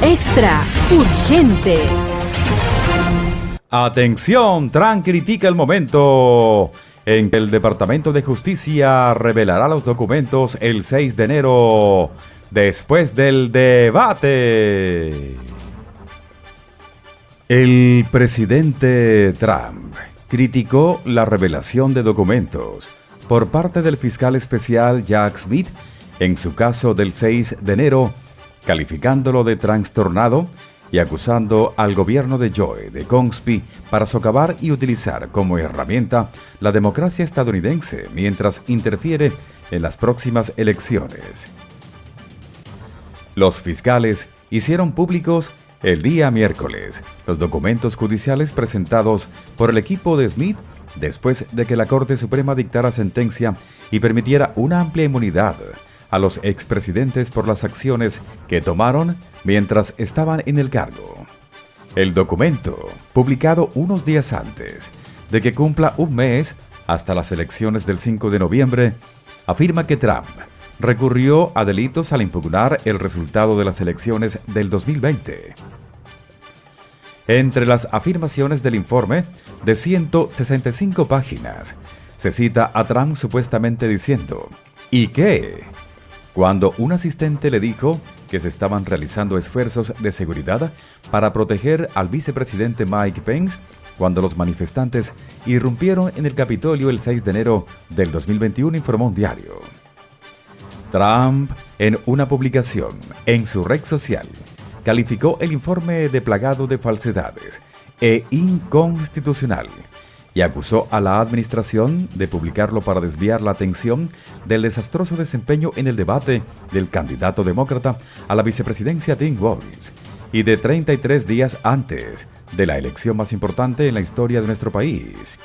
Extra urgente. Atención, Trump critica el momento en que el Departamento de Justicia revelará los documentos el 6 de enero, después del debate. El presidente Trump criticó la revelación de documentos por parte del fiscal especial Jack Smith en su caso del 6 de enero, calificándolo de trastornado y acusando al gobierno de Joe de conspiración para socavar y utilizar como herramienta la democracia estadounidense mientras interfiere en las próximas elecciones. Los fiscales hicieron públicos el día miércoles los documentos judiciales presentados por el equipo de Smith después de que la Corte Suprema dictara sentencia y permitiera una amplia inmunidad a los expresidentes por las acciones que tomaron mientras estaban en el cargo. El documento, publicado unos días antes de que cumpla un mes hasta las elecciones del 5 de noviembre, afirma que Trump recurrió a delitos al impugnar el resultado de las elecciones del 2020. Entre las afirmaciones del informe, de 165 páginas, se cita a Trump supuestamente diciendo: ¿y qué?, cuando un asistente le dijo que se estaban realizando esfuerzos de seguridad para proteger al vicepresidente Mike Pence cuando los manifestantes irrumpieron en el Capitolio el 6 de enero del 2021, informó un diario. Trump, en una publicación en su red social, calificó el informe de plagado de falsedades e inconstitucional y acusó a la administración de publicarlo para desviar la atención del desastroso desempeño en el debate del candidato demócrata a la vicepresidencia Tim Walz y de 33 días antes de la elección más importante en la historia de nuestro país.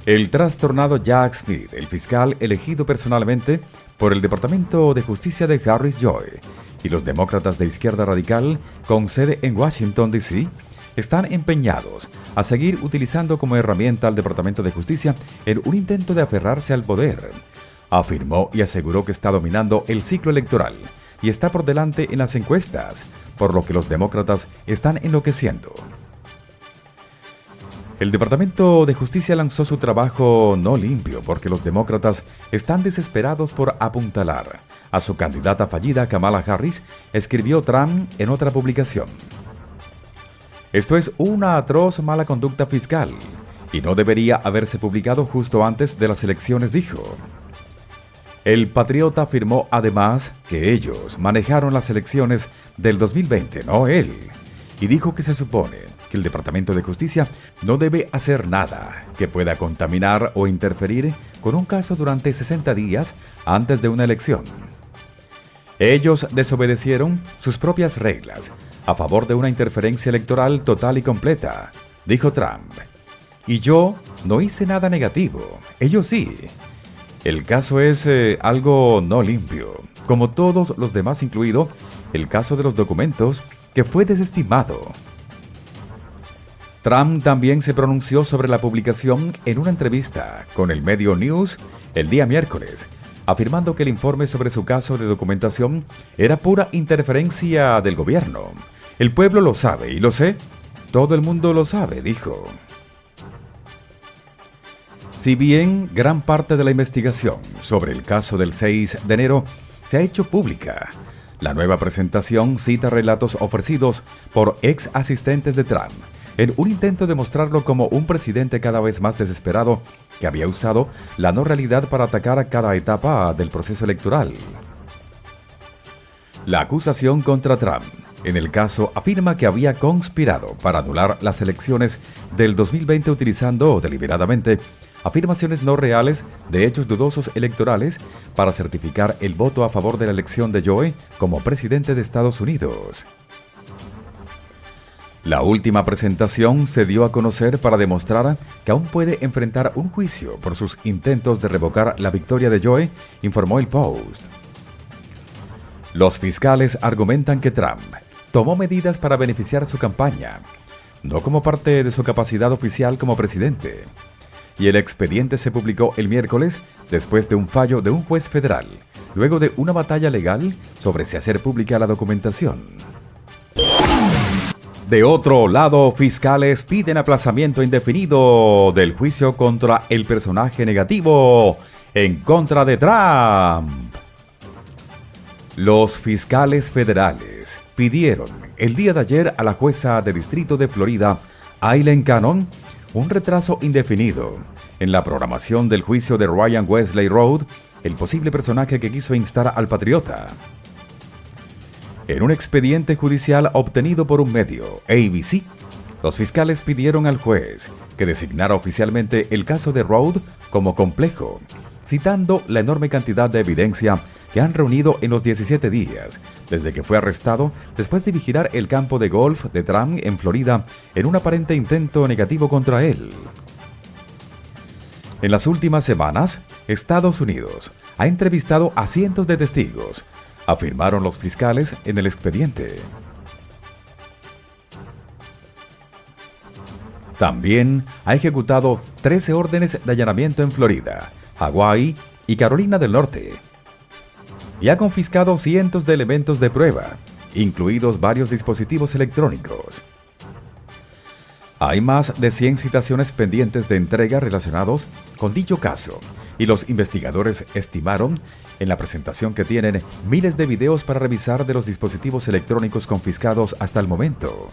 El trastornado Jack Smith, el fiscal elegido personalmente por el Departamento de Justicia de Harris Joy y los demócratas de izquierda radical con sede en Washington, D.C., están empeñados a seguir utilizando como herramienta al Departamento de Justicia en un intento de aferrarse al poder. Afirmó y aseguró que está dominando el ciclo electoral y está por delante en las encuestas, por lo que los demócratas están enloqueciendo. El Departamento de Justicia lanzó su trabajo no limpio porque los demócratas están desesperados por apuntalar a su candidata fallida Kamala Harris, escribió Trump en otra publicación. Esto es una atroz mala conducta fiscal y no debería haberse publicado justo antes de las elecciones, dijo. El patriota afirmó además que ellos manejaron las elecciones del 2020, no él, y dijo que se supone que el Departamento de Justicia no debe hacer nada que pueda contaminar o interferir con un caso durante 60 días antes de una elección. Ellos desobedecieron sus propias reglas a favor de una interferencia electoral total y completa, dijo Trump. Y yo no hice nada negativo, ellos sí. El caso es algo no limpio, como todos los demás, incluido el caso de los documentos que fue desestimado. Trump también se pronunció sobre la publicación en una entrevista con el medio News el día miércoles, afirmando que el informe sobre su caso de documentación era pura interferencia del gobierno. El pueblo lo sabe y lo sé, todo el mundo lo sabe, dijo. Si bien gran parte de la investigación sobre el caso del 6 de enero se ha hecho pública, la nueva presentación cita relatos ofrecidos por ex asistentes de Trump en un intento de mostrarlo como un presidente cada vez más desesperado que había usado la no realidad para atacar a cada etapa del proceso electoral. La acusación contra Trump en el caso afirma que había conspirado para anular las elecciones del 2020 utilizando deliberadamente afirmaciones no reales de hechos dudosos electorales para certificar el voto a favor de la elección de Joe como presidente de Estados Unidos. La última presentación se dio a conocer para demostrar que aún puede enfrentar un juicio por sus intentos de revocar la victoria de Joe, informó el Post. Los fiscales argumentan que Trump tomó medidas para beneficiar su campaña, no como parte de su capacidad oficial como presidente. y el expediente se publicó el miércoles después de un fallo de un juez federal, luego de una batalla legal sobre si hacer pública la documentación. De otro lado, fiscales piden aplazamiento indefinido del juicio contra el personaje negativo en contra de Trump. Los fiscales federales pidieron el día de ayer a la jueza de distrito de Florida, Aileen Cannon, un retraso indefinido en la programación del juicio de Ryan Wesley Road, el posible personaje que quiso instar al patriota. En un expediente judicial obtenido por un medio, ABC, los fiscales pidieron al juez que designara oficialmente el caso de Road como complejo, citando la enorme cantidad de evidencia que han reunido en los 17 días desde que fue arrestado después de vigilar el campo de golf de Trump en Florida en un aparente intento negativo contra él. En las últimas semanas, Estados Unidos ha entrevistado a cientos de testigos, afirmaron los fiscales en el expediente. También ha ejecutado 13 órdenes de allanamiento en Florida, Hawái y Carolina del Norte, y ha confiscado cientos de elementos de prueba, incluidos varios dispositivos electrónicos. Hay más de 100 citaciones pendientes de entrega relacionados con dicho caso, y los investigadores estimaron en la presentación que tienen miles de videos para revisar de los dispositivos electrónicos confiscados hasta el momento.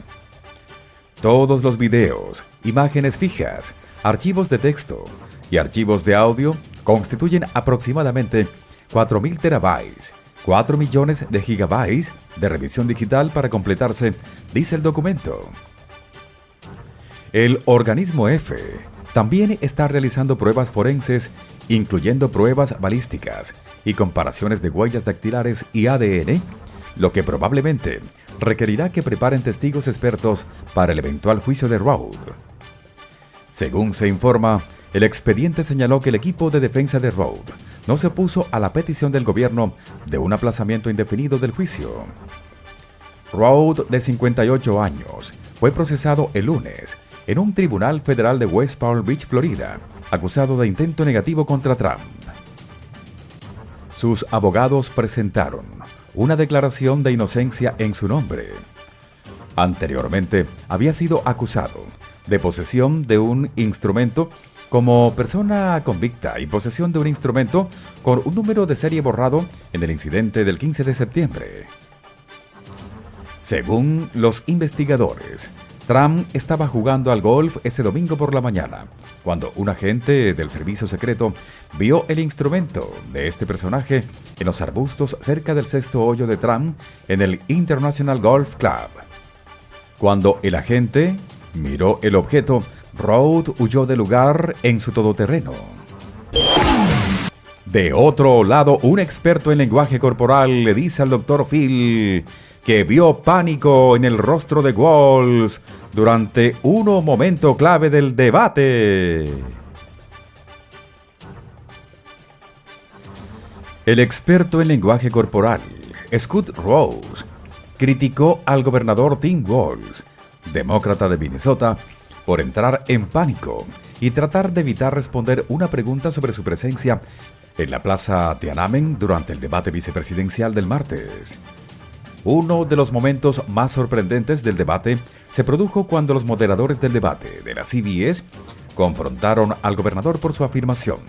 Todos los videos, imágenes fijas, archivos de texto y archivos de audio constituyen aproximadamente 4.000 terabytes, 4 millones de gigabytes de revisión digital para completarse, dice el documento. El organismo F también está realizando pruebas forenses, incluyendo pruebas balísticas y comparaciones de huellas dactilares y ADN, lo que probablemente requerirá que preparen testigos expertos para el eventual juicio de Road. Según se informa, el expediente señaló que el equipo de defensa de Road no se opuso a la petición del gobierno de un aplazamiento indefinido del juicio. Road, de 58 años, fue procesado el lunes en un tribunal federal de West Palm Beach, Florida, acusado de intento negativo contra Trump. Sus abogados presentaron una declaración de inocencia en su nombre. Anteriormente, había sido acusado de posesión de un instrumento como persona convicta y posesión de un instrumento con un número de serie borrado en el incidente del 15 de septiembre. Según los investigadores, Trump estaba jugando al golf ese domingo por la mañana, cuando un agente del servicio secreto vio el instrumento de este personaje en los arbustos cerca del sexto hoyo de Trump en el International Golf Club. Cuando el agente miró el objeto, Road huyó del lugar en su todoterreno. De otro lado, un experto en lenguaje corporal le dice al Dr. Phil que vio pánico en el rostro de Walz durante un momento clave del debate. El experto en lenguaje corporal, Scott Rose, criticó al gobernador Tim Walz, demócrata de Minnesota, por entrar en pánico y tratar de evitar responder una pregunta sobre su presencia en la plaza Tiananmen durante el debate vicepresidencial del martes. Uno de los momentos más sorprendentes del debate se produjo cuando los moderadores del debate de la CBS confrontaron al gobernador por su afirmación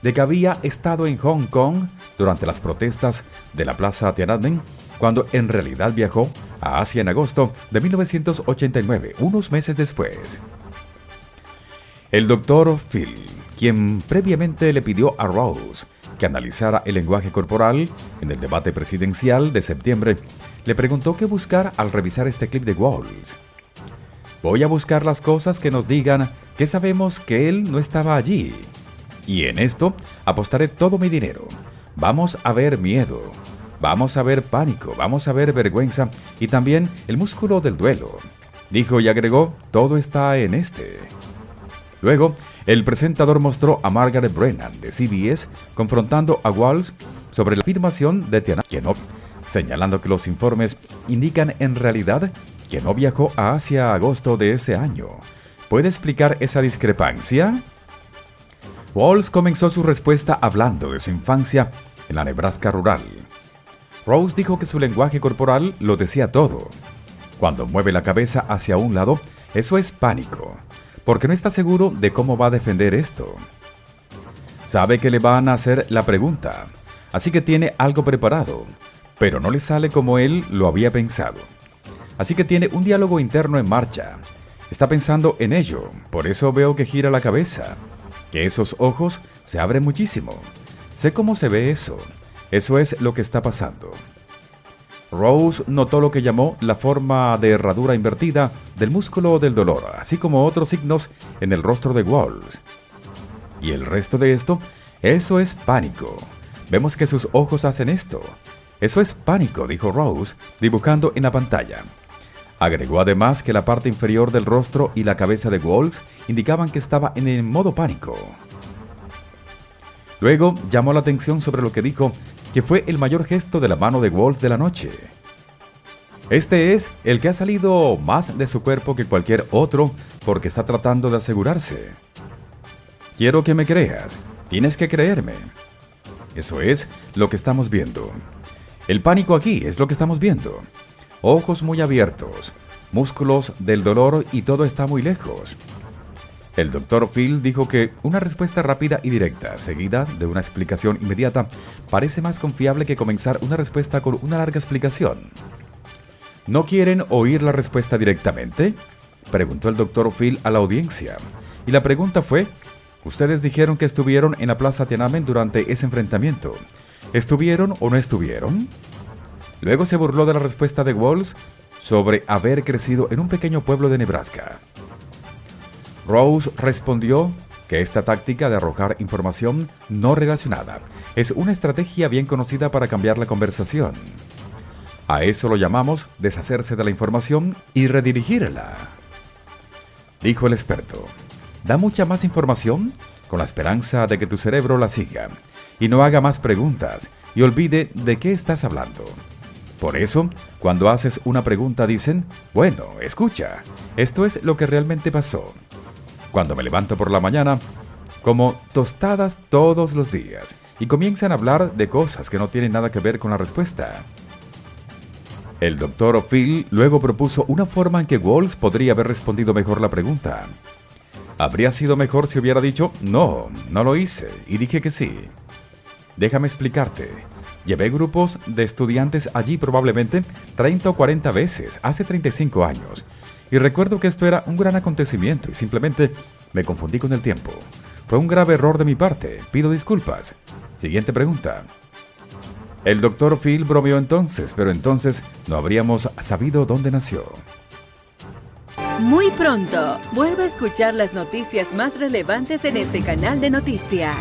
de que había estado en Hong Kong durante las protestas de la plaza Tiananmen, cuando en realidad viajó a Asia en agosto de 1989, unos meses después. El Dr. Phil, quien previamente le pidió a Rose que analizara el lenguaje corporal en el debate presidencial de septiembre, le preguntó qué buscar al revisar este clip de Walz. Voy a buscar las cosas que nos digan que sabemos que él no estaba allí. Y en esto apostaré todo mi dinero. Vamos a ver miedo. Vamos a ver pánico, vamos a ver vergüenza y también el músculo del duelo. Dijo y agregó, todo está en este. Luego, el presentador mostró a Margaret Brennan de CBS confrontando a Walz sobre la afirmación de Tiananmen, señalando que los informes indican en realidad que no viajó a Asia a agosto de ese año. ¿Puede explicar esa discrepancia? Walls comenzó su respuesta hablando de su infancia en la Nebraska rural. Rose dijo que su lenguaje corporal lo decía todo. Cuando mueve la cabeza hacia un lado, eso es pánico, porque no está seguro de cómo va a defender esto. Sabe que le van a hacer la pregunta, así que tiene algo preparado, pero no le sale como él lo había pensado. Así que tiene un diálogo interno en marcha. Está pensando en ello, por eso veo que gira la cabeza, que esos ojos se abren muchísimo. Sé cómo se ve eso. Eso es lo que está pasando. Rose notó lo que llamó la forma de herradura invertida del músculo del dolor, así como otros signos en el rostro de Walls. Y el resto de esto, eso es pánico. Vemos que sus ojos hacen esto. Eso es pánico, dijo Rose, dibujando en la pantalla. Agregó además que la parte inferior del rostro y la cabeza de Walls indicaban que estaba en el modo pánico. Luego llamó la atención sobre lo que dijo que fue el mayor gesto de la mano de Walls de la noche. Este es el que ha salido más de su cuerpo que cualquier otro porque está tratando de asegurarse. Quiero que me creas, tienes que creerme. Eso es lo que estamos viendo. El pánico aquí es lo que estamos viendo. Ojos muy abiertos, músculos del dolor y todo está muy lejos. El Dr. Phil dijo que una respuesta rápida y directa, seguida de una explicación inmediata, parece más confiable que comenzar una respuesta con una larga explicación. ¿No quieren oír la respuesta directamente?, preguntó el Dr. Phil a la audiencia. Y la pregunta fue: ustedes dijeron que estuvieron en la Plaza Tiananmen durante ese enfrentamiento. ¿Estuvieron o no estuvieron? Luego se burló de la respuesta de Walls sobre haber crecido en un pequeño pueblo de Nebraska. Rose respondió que esta táctica de arrojar información no relacionada es una estrategia bien conocida para cambiar la conversación. A eso lo llamamos deshacerse de la información y redirigirla. Dijo el experto: da mucha más información con la esperanza de que tu cerebro la siga y no haga más preguntas y olvide de qué estás hablando. Por eso, cuando haces una pregunta dicen: bueno, escucha, esto es lo que realmente pasó. Cuando me levanto por la mañana, como tostadas todos los días, y comienzan a hablar de cosas que no tienen nada que ver con la respuesta. El Dr. Phil luego propuso una forma en que Walls podría haber respondido mejor la pregunta. Habría sido mejor si hubiera dicho: no, no lo hice, y dije que sí. Déjame explicarte. Llevé grupos de estudiantes allí probablemente 30 o 40 veces, hace 35 años. Y recuerdo que esto era un gran acontecimiento y simplemente me confundí con el tiempo. Fue un grave error de mi parte, pido disculpas. Siguiente pregunta. El Dr. Phil bromeó entonces, pero entonces no habríamos sabido dónde nació. Muy pronto, vuelve a escuchar las noticias más relevantes en este canal de noticias.